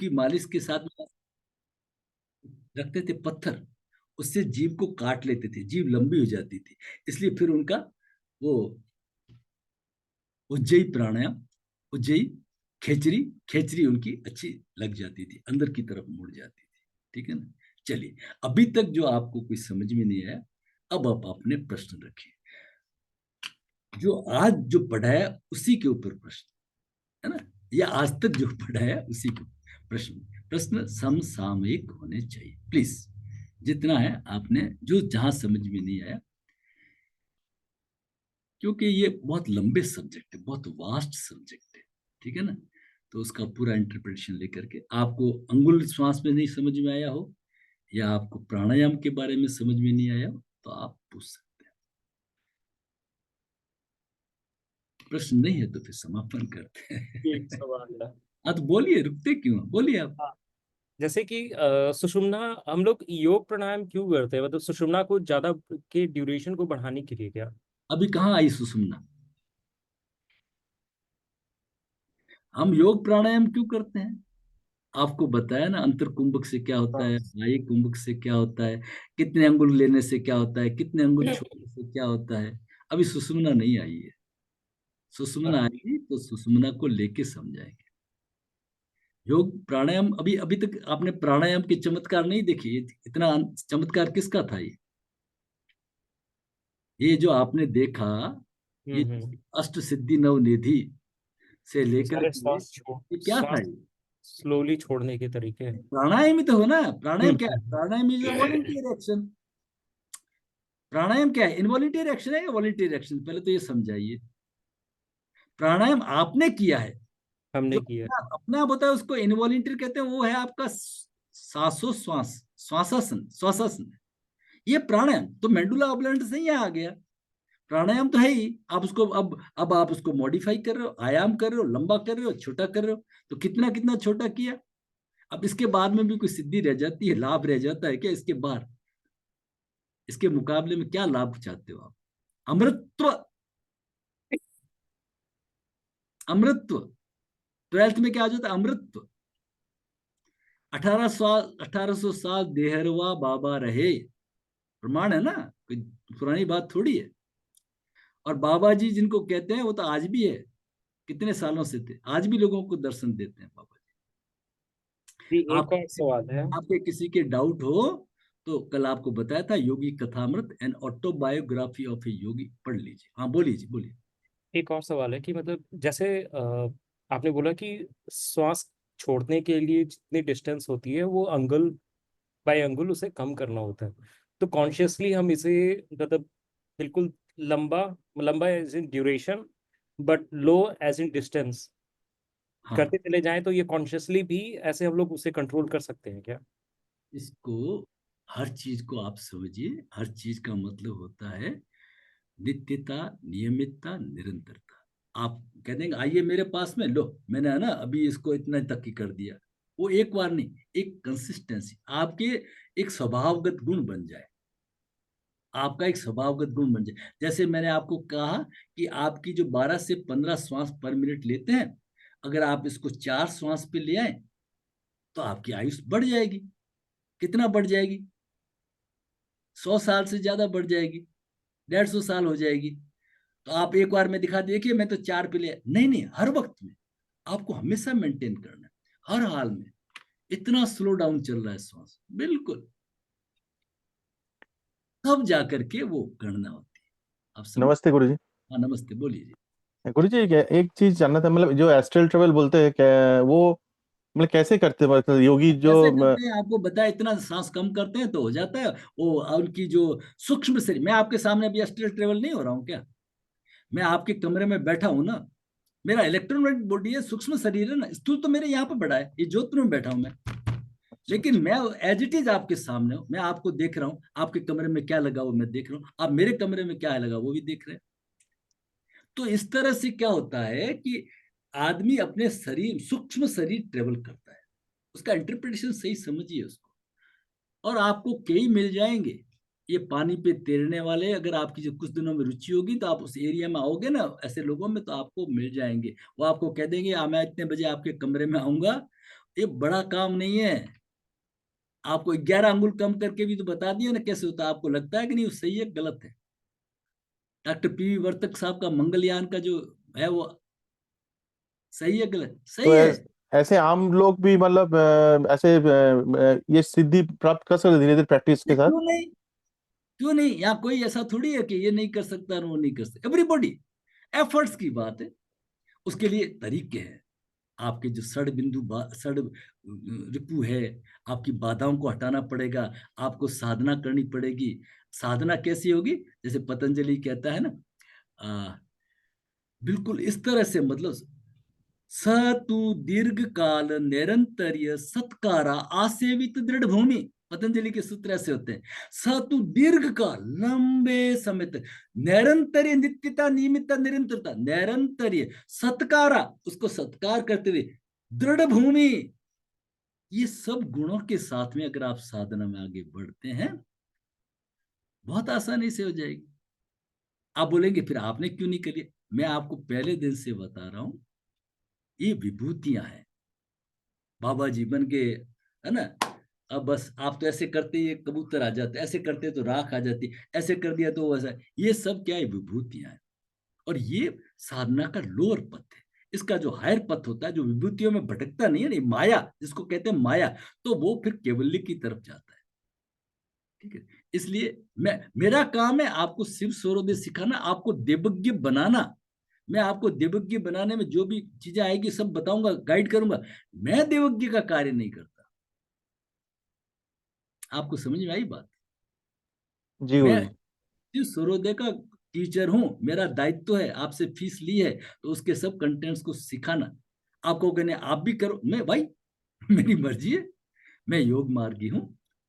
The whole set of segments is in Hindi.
की मालिश के साथ में रखते थे पत्थर, उससे जीभ को काट लेते थे, जीभ लंबी हो जाती थी। इसलिए फिर उनका वो उज्जयी प्राणायाम, उज्जयी खेचरी, खेचरी उनकी अच्छी लग जाती थी, अंदर की तरफ मुड़ जाती थी। ठीक है ना। चलिए, अभी तक जो आपको कुछ समझ में नहीं आया, अब आप अपने प्रश्न रखिए, जो आज जो पढ़ाया उसी के ऊपर प्रश्न, है ना, या आज तक जो पढ़ाया उसी के प्रश्न। प्रश्न समसामयिक होने चाहिए प्लीज। जितना है आपने जो जहां समझ में नहीं आया, क्योंकि ये बहुत लंबे सब्जेक्ट है, बहुत वास्ट सब्जेक्ट है। ठीक है ना। तो उसका पूरा इंटरप्रिटेशन लेकर के, आपको अंगुल श्वास में नहीं समझ में आया हो, या आपको प्राणायाम के बारे में समझ में नहीं आया हो, तो आप पूछ सकते हैं। प्रश्न नहीं है तो फिर समापन करते एक हैं। सवाल है। हाँ तो बोलिए, रुकते क्यों हैं? बोलिए आप। हाँ, जैसे कि सुषुम्ना, हम लोग योग प्राणायाम क्यों करते हैं, मतलब सुषुम्ना को ज्यादा के ड्यूरेशन को बढ़ाने के लिए क्या? अभी कहाँ आई सुषुम्ना? हम योग प्राणायाम क्यों करते हैं? आपको बताया ना, अंतर कुंभक से क्या होता है, हाँ। बाह्य कुंभक से क्या होता है, कितने अंगुल लेने से क्या होता है, कितने अंगुल छोड़ने से क्या होता है। अभी सुषुम्ना नहीं आई है। सुषुम्ना आएगी तो सुषुम्ना को लेके समझाएंगे। योग प्राणायाम, अभी अभी तक आपने प्राणायाम के चमत्कार नहीं देखे। इतना चमत्कार किसका था ये जो आपने देखा, ये हम्म। अष्ट सिद्धि नव निधि से लेकर सारे के श्वास छोड़, ये क्या था श्वास ये? स्लोली छोड़ने के तरीके हैं। प्राणायाम ही तो हो ना। प्राणायाम क्या है? हम्म। प्राणायाम इज अ वॉलंटियर एक्शन। प्राणायाम क्या है? इनवॉलंटियर एक्शन है या वॉलंटियर एक्शन? पहले तो ये समझाइए। प्राणायाम आपने किया है, जो हमने किया अपना है। अपना आप होता है उसको इनवॉलंटियर कहते हैं। वो है आपका श्वासोश्वास, श्वासासन, श्वासासन। ये प्राणायाम तो मेंडुला ऑब्लेंट से ही आ गया। प्राणायाम तो है ही। आप उसको अब आप उसको मॉडिफाई कर रहे हो, आयाम कर रहे हो, लंबा कर रहे हो, छोटा कर रहे हो। तो कितना कितना छोटा किया। अब इसके बाद में भी कोई सिद्धि रह जाती है, लाभ रह जाता है क्या इसके बाद? इसके मुकाबले में क्या लाभ चाहते हो आप? अमृतत्व, अमृतत्व। ट्वेल्थ में क्या आ जाता है? अमृतत्व। 1800 साल देहरवा बाबा रहे, प्रमाण है ना, कोई पुरानी बात थोड़ी है। और बाबा जी जिनको कहते हैं वो तो आज भी है, कितने सालों से थे, आज भी लोगों को दर्शन देते हैं बाबा जी, जी। एक आप और सवाल है। आपके किसी के डाउट हो तो कल आपको बताया था, योगी कथामृत एंड ऑटोबायोग्राफी ऑफ ए योगी पढ़ लीजिए। हाँ बोलिए जी, बोलिए। एक और सवाल है कि मतलब जैसे आपने बोला कि श्वास छोड़ने के लिए जितनी डिस्टेंस होती है वो अंगुल बाय अंगुल उसे कम करना होता है। तो कॉन्शियसली हम इसे मतलब बिल्कुल लंबा, लंबा as in duration but low as in distance हाँ, करते चले जाएं, तो ये कॉन्शियसली भी ऐसे हम लोग उसे कंट्रोल कर सकते हैं क्या? इसको, हर चीज को आप समझिए। हर चीज का मतलब होता है नित्यता, नियमितता, निरंतरता। आप कह देंगे आइए मेरे पास में लो, मैंने है ना अभी इसको इतना तक ही कर दिया। वो एक बार नहीं, एक कंसिस्टेंसी आपके, एक स्वभावगत गुण बन जाए। आपका एक स्वभावगत गुण बन जाए। जैसे मैंने आपको कहा कि आपकी जो 12 से 15 श्वास पर मिनट लेते हैं, अगर आप इसको 4 श्वास पे ले आए तो आपकी आयुष बढ़ जाएगी। कितना बढ़ जाएगी? 100 साल से ज्यादा बढ़ जाएगी, 150 साल हो जाएगी। तो आप एक बार में दिखा, देखिए मैं तो 4 पे ले, नहीं नहीं, हर वक्त में आपको हमेशा मेंटेन करना है, हर हाल में। इतना स्लो डाउन चल रहा है श्वास, बिल्कुल, तब जा करके वो गणना होती है। आप समझ। नमस्ते गुरुजी। हाँ नमस्ते, बोलिए जी। गुरुजी, क्या एक चीज जानना था, मतलब जो एस्ट्रल ट्रेवल बोलते हैं, क्या वो मतलब कैसे करते हैं, मतलब योगी जो कैसे करते हैं आपको बताया, इतना सांस कम करते हैं तो हो जाता है। वो उनकी जो सूक्ष्म शरीर, मैं आपके सामने अभी एस्ट्रल ट्रेवल नहीं हो रहा हूँ क्या? मैं आपके कमरे में बैठा हूं ना, मेरा इलेक्ट्रॉनिक बॉडी है, सूक्ष्म शरीर है ना, स्थूल तो मेरे यहाँ पे बड़ा है, ये जोधपुर में बैठा हूं मैं। अच्छा लेकिन अच्छा। मैं एज इट इज आपके सामने हूं, मैं आपको देख रहा हूँ, आपके कमरे में क्या लगा वो मैं देख रहा हूँ, आप मेरे कमरे में क्या है लगा वो भी देख रहे हैं। तो इस तरह से क्या होता है कि आदमी अपने शरीर, सूक्ष्म शरीर ट्रेवल करता है। उसका इंटरप्रिटेशन सही समझिए उसको। और आपको कई मिल जाएंगे ये पानी पे तैरने वाले, अगर आपकी जो कुछ दिनों में रुचि होगी तो आप उस एरिया में आओगे ना, ऐसे लोगों में, तो आपको मिल जाएंगे। वो आपको कह देंगे मैं इतने बजे आपके कमरे में आऊंगा ये बड़ा काम नहीं है। आपको 11 अंगुल कम करके भी तो बता दिया ना कैसे होता है। आपको लगता है कि नहीं वो सही है गलत है? डॉक्टर पीवी वर्तक साहब का मंगलयान का जो है वो सही है गलत? तो सही है। ऐसे आम लोग भी मतलब ऐसे ये सिद्धि प्राप्त कर सकते धीरे धीरे प्रैक्टिस के साथ। क्यों नहीं? क्यों नहीं? यहाँ कोई ऐसा थोड़ी है कि ये नहीं कर सकता और वो नहीं कर सकता। एवरीबॉडी, एफर्ट्स की बात है। उसके लिए तरीके हैं। आपके जो सड़ रिपू है, आपकी बाधाओं को हटाना पड़ेगा। आपको साधना करनी पड़ेगी। साधना कैसी होगी? जैसे पतंजलि कहता है ना, आ, बिल्कुल इस तरह से, मतलब स तु दीर्घ काल निरंतर्य सत्कारा आसेवित दृढ़ भूमि। पतंजलि के सूत्र ऐसे होते हैं। स तु दीर्घ काल, लंबे समय तक, निरंतर्य, नित्यता, नियमितता, निरंतरता, निरंतर्य, सत्कारा, उसको सत्कार करते हुए, दृढ़ भूमि। ये सब गुणों के साथ में अगर आप साधना में आगे बढ़ते हैं, बहुत आसानी से हो जाएगी। आप बोलेंगे फिर आपने क्यों नहीं करी? मैं आपको पहले दिन से बता रहा हूं, ये विभूतियां हैं। बाबा जीवन के, है ना? अब बस आप तो ऐसे करते ही कबूतर आ जाते, ऐसे करते तो राख आ जाती, ऐसे कर दिया तो वैसा। ये सब क्या है? विभूतियां हैं। और ये साधना का लोअर पथ है। इसका जो हायर पथ होता है, जो विभूतियों में भटकता नहीं है, नहीं, माया जिसको कहते हैं माया, तो वो फिर केवल्य की तरफ जाता है। ठीक है? इसलिए मेरा काम है आपको शिव स्वरोदय सिखाना, आपको देवज्ञ बनाना। मैं आपको देवज्ञ बनाने में जो भी चीजें आएगी सब बताऊंगा, गाइड करूंगा। मैं देवज्ञ का कार्य नहीं करता। आपको समझ में आई बात? जी मैं गुरु जी। शिव स्वरोदय का टीचर हूं। मेरा दायित्व है, आपसे फीस ली है तो उसके सब कंटेंट्स को सिखाना। आपको कहने आप भी करो, मैं भाई मेरी मर्जी है। मैं योग मार्गी हूँ,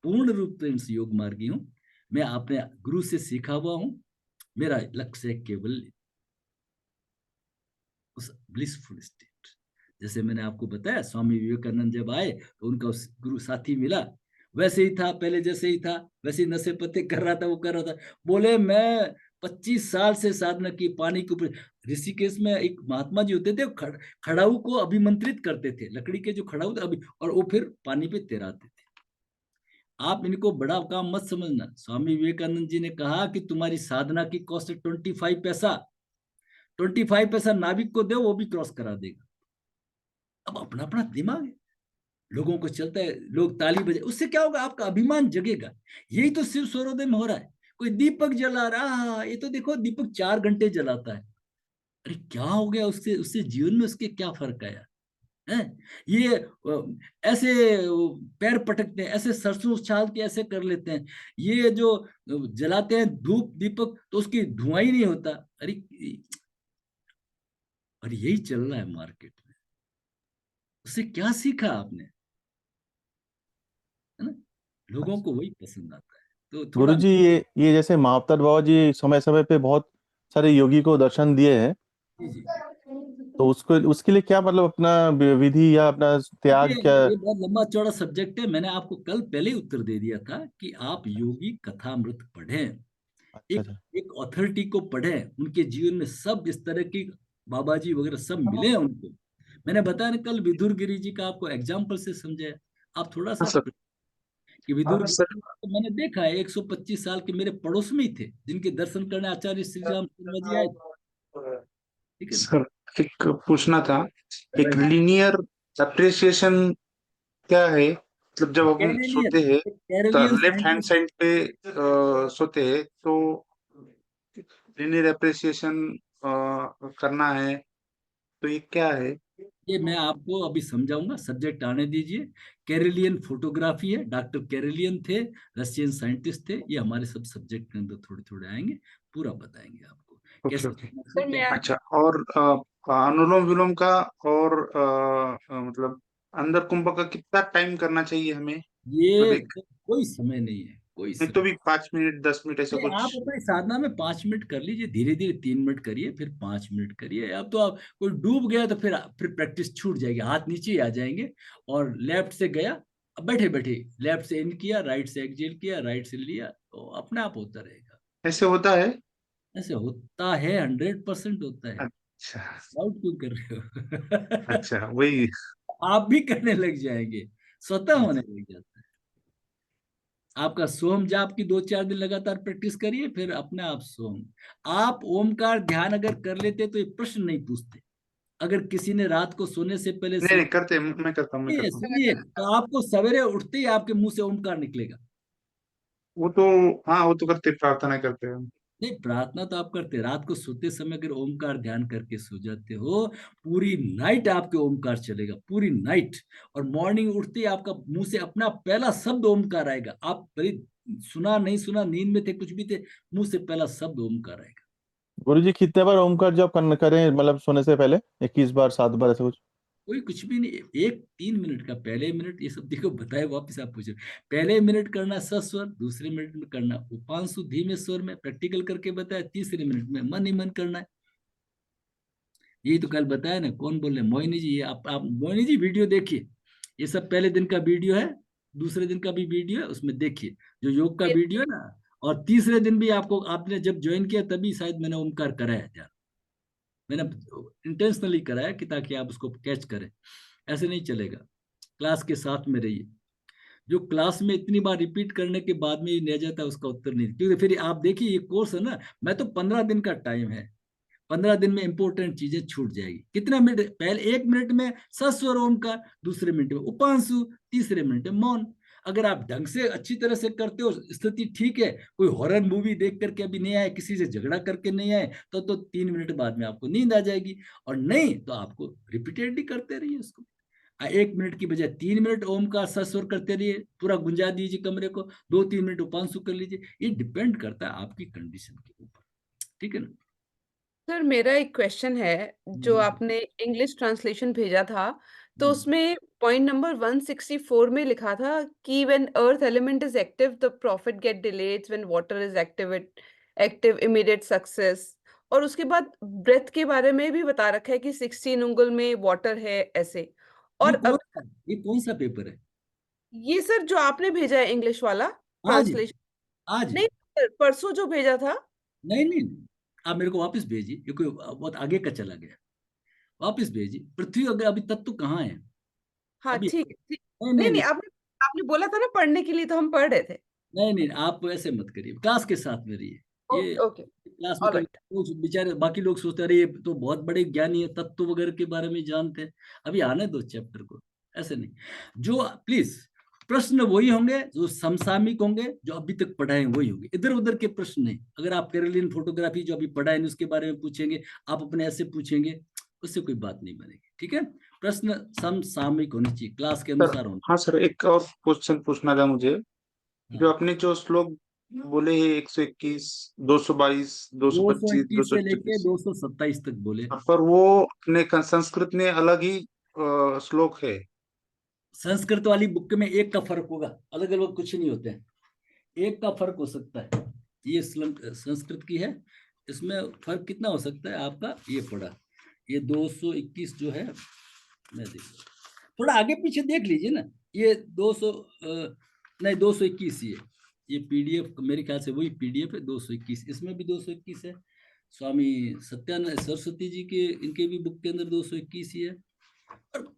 पूर्ण रूप से योग मार्गी हूँ। मैं अपने गुरु से सीखा हुआ हूँ। मेरा लक्ष्य है केवल उस ब्लिसफुल स्टेट। जैसे मैंने आपको बताया, स्वामी विवेकानंद जब आए तो उनका उस गुरु साथी मिला, वैसे ही था पहले, जैसे ही था वैसे ही नशे पत्ते कर रहा था, वो कर रहा था। बोले मैं 25 साल से साधना की, पानी के ऊपर। ऋषिकेश में एक महात्मा जी होते थे, खड़ाऊ को अभिमंत्रित करते थे, लकड़ी के जो खड़ाऊ थे अभी, और वो फिर पानी पे तैराते थे। आप इनको बड़ा काम मत समझना। स्वामी विवेकानंद जी ने कहा कि तुम्हारी साधना की कॉस्ट 25 पैसा। 25 पैसा नाविक को दो, वो भी क्रॉस करा देगा। अब अपना अपना दिमाग है, लोगों को चलता है, लोग ताली बजे, उससे क्या होगा? आपका अभिमान जगेगा। यही तो शिव स्वरोदय में हो रहा है। कोई दीपक जला रहा, ये तो देखो दीपक 4 घंटे जलाता है। अरे क्या हो गया उससे? उससे जीवन में उसके क्या फर्क आया है? ये ऐसे पैर पटकते हैं, ऐसे सरसों छाल के ऐसे कर लेते हैं। ये जो जलाते हैं धूप दीपक, तो उसकी धुआं ही नहीं होता। अरे, और यही चल रहा है मार्केट में। उससे क्या सीखा आपने? है ना? लोगों को वही पसंद आता है, तो गुरु थोड़ा। जी, ये जैसे महाअवतार बाबा जी समय समय पे बहुत सारे योगी को दर्शन दिए हैं। जी जी। तो उसको उसके लिए क्या मतलब अपना विधि या अपना देखिए, त्याग क्या। ये बहुत लंबा चौड़ा सब्जेक्ट है। मैंने आपको कल पहले ही उत्तर दे दिया था कि आप योगी कथामृत पढ़ें। अच्छा एक अच्छा। एक ऑथोरिटी को पढ़ें, उनके जीवन में सब इस तरह की बाबा जी वगैरह सब मिले हैं उनको। मैंने बताया ना कल, विदुर गिरी जी का आपको एग्जाम्पल से समझाया। आप थोड़ा हाँ सा सर। कि विदुर सर गिरी तो मैंने देखा है, 125 साल के मेरे पड़ोस में ही थे, जिनके दर्शन करने आचार्य श्री राम शर्मा जी आए थे। ठीक है ना? सर एक पूछना था, एक बताइए। लीनियर अप्रिसिएशन क्या है? मतलब जब हम कैनेडियन, सोते हैं तो Caribbean left hand scientist. Side पे सोते हैं तो लीनियर अप्रिसिएशन करना है, तो ये क्या है? ये मैं आपको अभी समझाऊंगा, सब्जेक्ट आने दीजिए। कैरेलियन फोटोग्राफी है, डॉक्टर कैरेलियन थे, रशियन साइंटिस्ट थे। ये हमारे सब सब्जेक्ट के अंदर थोड़े थोड़े आएंगे, पूरा बताएंगे आपको ओके कैसे ओके। कैसे। अच्छा, और अनुलोम विलोम का, और मतलब अंदर कुंभ का कितना टाइम करना चाहिए हमें? मतलब ये एक, कोई समय नहीं है, कोई नहीं तो समय। भी 5 मिनट 10 मिनट ऐसा नहीं, आप कुछ? अपनी साधना में 5 मिनट कर लीजिए, धीरे धीरे 3 मिनट करिए, फिर 5 मिनट करिए। अब तो आप कोई डूब गया तो फिर प्रैक्टिस छूट जाएगी, हाथ नीचे ही आ जाएंगे। और लेफ्ट से गया, अब बैठे बैठे लेफ्ट से इन किया, राइट से एक्सहेल किया, राइट से लिया, तो अपने आप होता रहेगा। ऐसे होता है? ऐसे होता है, 100% होता है। अच्छा डाउट क्यों कर रहे हो? अच्छा, वही आप भी करने लग जाएंगे, स्वतः होने लग जाता है। आपका सोम जाप की 2-4 दिन लगातार प्रैक्टिस करिए, फिर अपने आप सोम। आप ओमकार ध्यान अगर कर लेते तो ये प्रश्न नहीं पूछते। अगर किसी ने रात को सोने से पहले नहीं नहीं करते, मैं करता हूँ, मैं सुनिए करता हूँ। सुनिए, तो आपको सवेरे उठते ही आपके मुंह से ओमकार निकलेगा। वो तो, हाँ वो तो करते, प्रार्थना करते हैं। नहीं, प्रार्थना तो आप करते, रात को सोते समय अगर ओमकार ध्यान करके सो जाते हो, पूरी नाइट आपके ओमकार चलेगा, पूरी नाइट। और मॉर्निंग उठते ही आपका मुंह से अपना पहला शब्द ओमकार आएगा। आप भले सुना नहीं सुना, नींद में थे, कुछ भी थे, मुंह से पहला शब्द ओमकार आएगा। गुरुजी कितने बार ओमकार जप करें, मतलब सोने से पहले? 21 बार, 7 बार, ऐसा कुछ? कोई कुछ भी नहीं, एक 3 मिनट का, पहले मिनट ये सब देखो बताए, वापस आप पूछे। पहले मिनट करना सस्वर, दूसरे मिनट में करना उपांशु धीमे स्वर में, प्रैक्टिकल करके बताया। तीसरे मिनट में मन ही मन करना है। यही तो कल बताया ना, कौन बोल रहे, मोहिनी जी। आप मोहिनी जी वीडियो देखिए, ये सब पहले दिन का वीडियो है, दूसरे दिन का भी वीडियो है, उसमें देखिए जो योग का वीडियो है ना। और तीसरे दिन भी आपको, आपने जब ज्वाइन किया तभी शायद मैंने ओमकार कराया ध्यान, मैंने इंटेंशनली कराया कि ताकि आप उसको कैच करें। ऐसे नहीं चलेगा, क्लास के साथ में रहिए। जो क्लास में इतनी बार रिपीट करने के बाद में ही रह जाता है उसका उत्तर नहीं, क्योंकि फिर आप देखिए ये कोर्स है ना, मैं तो 15 दिन का टाइम है, 15 दिन में इंपॉर्टेंट चीजें छूट जाएगी। कितना मिनट, पहले 1 मिनट में सस्वर ओमकार, दूसरे मिनट में उपांशु, तीसरे मिनट में मौन। अगर आप ढंग से अच्छी तरह से करते हो, स्थिति ठीक है, कोई हॉरर मूवी देख करके अभी नहीं आए, किसी से झगड़ा करके नहीं आए, तो 3 मिनट बाद में आपको नींद आ जाएगी। और नहीं तो आपको रिपीटेडली करते रहिए उसको। 1 मिनट की बजाय 3 मिनट ओम का सस्वर करते रहिए, पूरा गुंजा दीजिए कमरे को, 2-3 मिनट उपांशु कर लीजिए। ये डिपेंड करता है आपकी कंडीशन के ऊपर, ठीक है ना। सर मेरा एक क्वेश्चन है, जो हम्म, आपने इंग्लिश ट्रांसलेशन भेजा था, तो हम्म। उसमें पॉइंट नंबर 164 में लिखा था कि when earth element is active the profit gate delayed, when water is active immediate success. और उसके बाद ब्रेथ के बारे में भी बता रखा है कि 16 उंगल में वाटर है ऐसे। ये और कौन अब सा ये कौन सा पेपर है? ये सर जो आपने भेजा है इंग्लिश वाला आज ट्रांसलेशन। आज नहीं सर, परसों जो भेजा था। नहीं नहीं नहीं। आप मेरे को वापस भेजिए, ये कोई बहुत आगे का चला गया। वापस भेजिए। पृथ्वी अगर अभी तत्व कहाँ है हाँ अभी? ठीक है, ठीक। नहीं नहीं नहीं नहीं, नहीं आपने आपने बोला था ना पढ़ने के लिए, तो हम पढ़ रहे थे। नहीं नहीं, आप ऐसे मत करिए, क्लास के साथ में रहिए। ये ओके ओके। क्लास में कभी ऑलराइट। लोग बेचारे, बाकी लोग सोचते हैं अरे ये तो बहुत बड़े ज्ञानी है, तत्व वगैरह के बारे में जानते हैं, अभी आने दो चैप्टर को। ऐसे नहीं, जो प्लीज प्रश्न वही होंगे जो समसामयिक होंगे, जो अभी तक पढ़ाए वही होंगे, इधर उधर के प्रश्न नहीं। अगर आप केरलियन फोटोग्राफी जो अभी पढ़ाए उसके बारे में पूछेंगे, आप अपने ऐसे पूछेंगे, उससे कोई बात नहीं बनेगी, ठीक है। प्रश्न समसामयिक होने चाहिए, क्लास के सर, अनुसार होने। हाँ सर, एक और क्वेश्चन पूछना था मुझे। हाँ, जो आपने जो श्लोक बोले हैं, 121, 222, 225, 221 से लेके 226, 227 तक बोले। पर वो अपने संस्कृत में अलग ही श्लोक है। संस्कृत वाली बुक में एक का फर्क होगा, अलग अलग कुछ नहीं होते हैं, एक का फर्क हो सकता है। ये संस्कृत की है, इसमें फर्क कितना हो सकता है आपका, ये पढ़ा, ये 221 जो है, मैं देख, थोड़ा आगे पीछे देख लीजिए ना। ये 200 नहीं 221, ये पीडीएफ मेरे ख्याल से वही पीडीएफ है। 221, इसमें भी 221 है। स्वामी सत्यानंद सरस्वती जी के, इनके भी बुक के अंदर 221 ही है। और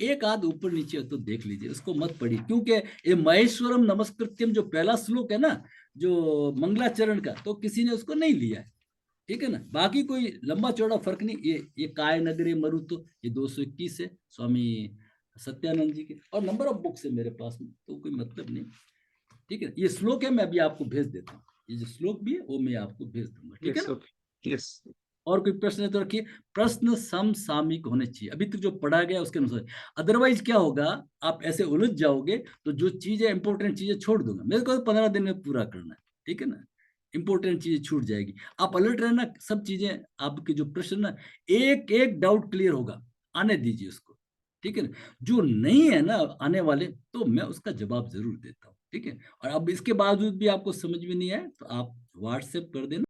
एक आध ऊपर नीचे तो देख लीजिए, उसको मत पढ़िए, क्योंकि ये महेश्वरम नमस्कृत्यम जो पहला श्लोक है ना, जो मंगलाचरण का, तो किसी ने उसको नहीं लिया है, ठीक है ना। बाकी कोई लंबा चौड़ा फर्क नहीं। ये काय नगरे मरुतो, ये 221 है स्वामी सत्यानंद जी के, और नंबर ऑफ बुक्स है मेरे पास में, तो कोई मतलब नहीं, ठीक है। ये श्लोक है, मैं अभी आपको भेज देता हूँ, ये जो श्लोक भी है वो मैं आपको भेज दूंगा, ठीक है यस, ना। Okay, yes. और कोई प्रश्न है तो रखिए। प्रश्न समसामयिक होने चाहिए, अभी तक जो पढ़ा गया उसके अनुसार। अदरवाइज क्या होगा, आप ऐसे उलझ जाओगे, तो जो चीजें इंपॉर्टेंट चीजें छोड़ दूंगा, मेरे को 15 दिन में पूरा करना है, ठीक है ना। इंपॉर्टेंट चीजें छूट जाएगी, आप अलर्ट रहना, सब चीजें आपके जो प्रश्न ना, एक एक डाउट क्लियर होगा, आने दीजिए उसको, ठीक है ना। जो नहीं है ना आने वाले, तो मैं उसका जवाब जरूर देता हूँ, ठीक है। और अब इसके बावजूद भी आपको समझ में नहीं आए तो आप व्हाट्सएप कर देना।